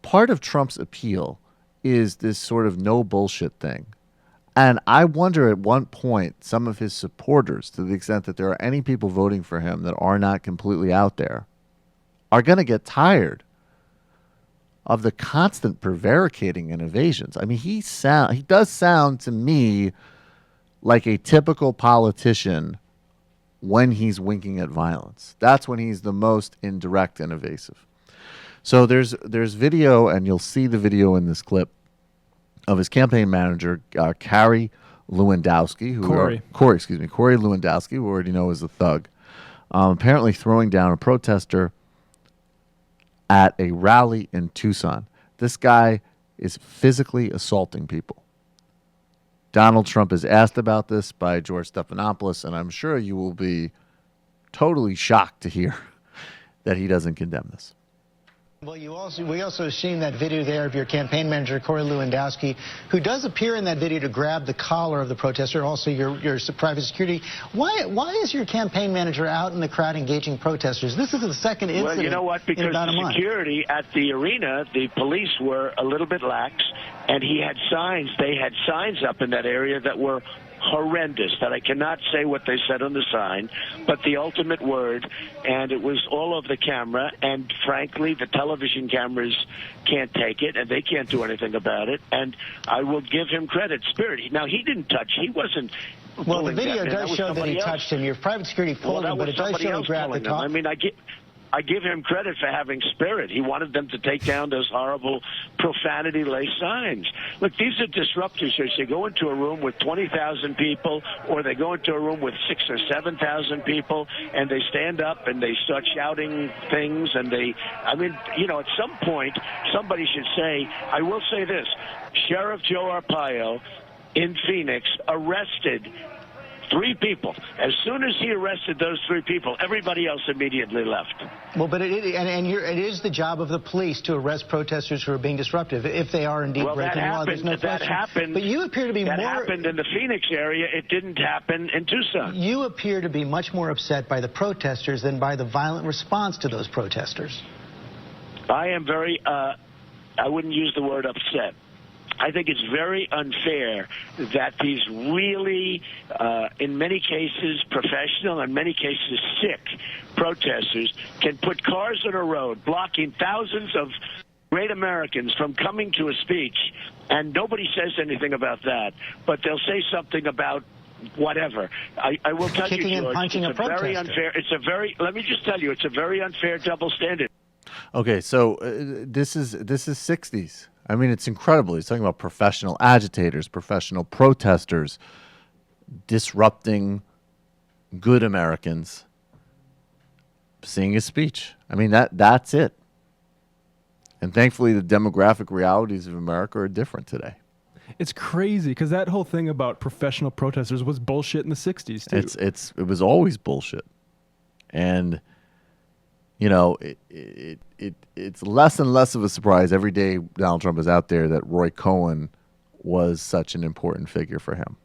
part of Trump's appeal is this sort of no bullshit thing. And I wonder at one point, some of his supporters, to the extent that there are any people voting for him that are not completely out there, are going to get tired of the constant prevaricating and evasions. I mean, he does sound to me like a typical politician when he's winking at violence. That's when he's the most indirect and evasive. So there's video, and you'll see the video in this clip, of his campaign manager, Corey Lewandowski, Corey Lewandowski, who we already know is a thug, apparently throwing down a protester at a rally in Tucson. This guy is physically assaulting people. Donald Trump is asked about this by George Stephanopoulos, and I'm sure you will be totally shocked to hear that he doesn't condemn this. Well, we also have seen that video there of your campaign manager, Corey Lewandowski, who does appear in that video to grab the collar of the protester, also your private security. Why is your campaign manager out in the crowd engaging protesters? This is the second incident. Well, you know what? Because the security at the arena, the police were a little bit lax, and he had signs. They had signs up in that area that were horrendous, that I cannot say what they said on the sign, but the ultimate word, and it was all over the camera, and frankly, the television cameras can't take it, and they can't do anything about it, and I will give him credit. Spirit. Now, he didn't touch. He wasn't. Well, the video does show that he touched him. Your private security pulled him, but it does show he grabbed the collar. I mean, I give him credit for having spirit. He wanted them to take down those horrible profanity-laced signs. Look, these are disruptors. They go into a room with 20,000 people, or they go into a room with 6,000 or 7,000 people, and they stand up and they start shouting things. And at some point, somebody should say, I will say this, Sheriff Joe Arpaio in Phoenix arrested 3 people. As soon as he arrested those 3 people, everybody else immediately left. Well, but it is the job of the police to arrest protesters who are being disruptive, if they are indeed breaking law. There's no question. That happened. But you appear to be that happened in the Phoenix area. It didn't happen in Tucson. You appear to be much more upset by the protesters than by the violent response to those protesters. I am very, I wouldn't use the word upset. I think it's very unfair that these really, in many cases, professional, in many cases, sick protesters can put cars on a road, blocking thousands of great Americans from coming to a speech, and nobody says anything about that. But they'll say something about whatever. I will tell you, George, it's very unfair. Let me just tell you, it's a very unfair double standard. Okay, so this is 60s. I mean, it's incredible. He's talking about professional agitators, professional protesters, disrupting good Americans, seeing his speech. I mean, that's it. And thankfully, the demographic realities of America are different today. It's crazy because that whole thing about professional protesters was bullshit in the 60s, too. It was always bullshit. And you know, it's less and less of a surprise every day Donald Trump is out there that Roy Cohn was such an important figure for him.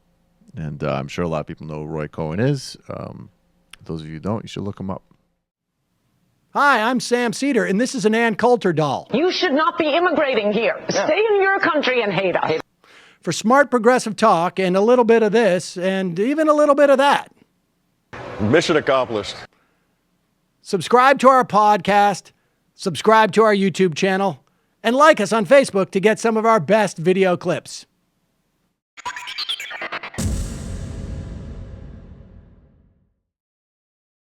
And I'm sure a lot of people know who Roy Cohn is. Those of you who don't, you should look him up. Hi, I'm Sam Seder, and this is an Ann Coulter doll. You should not be immigrating here. Yeah. Stay in your country and hate us. For smart progressive talk and a little bit of this and even a little bit of that. Mission accomplished. Subscribe to our podcast, subscribe to our YouTube channel, and like us on Facebook to get some of our best video clips.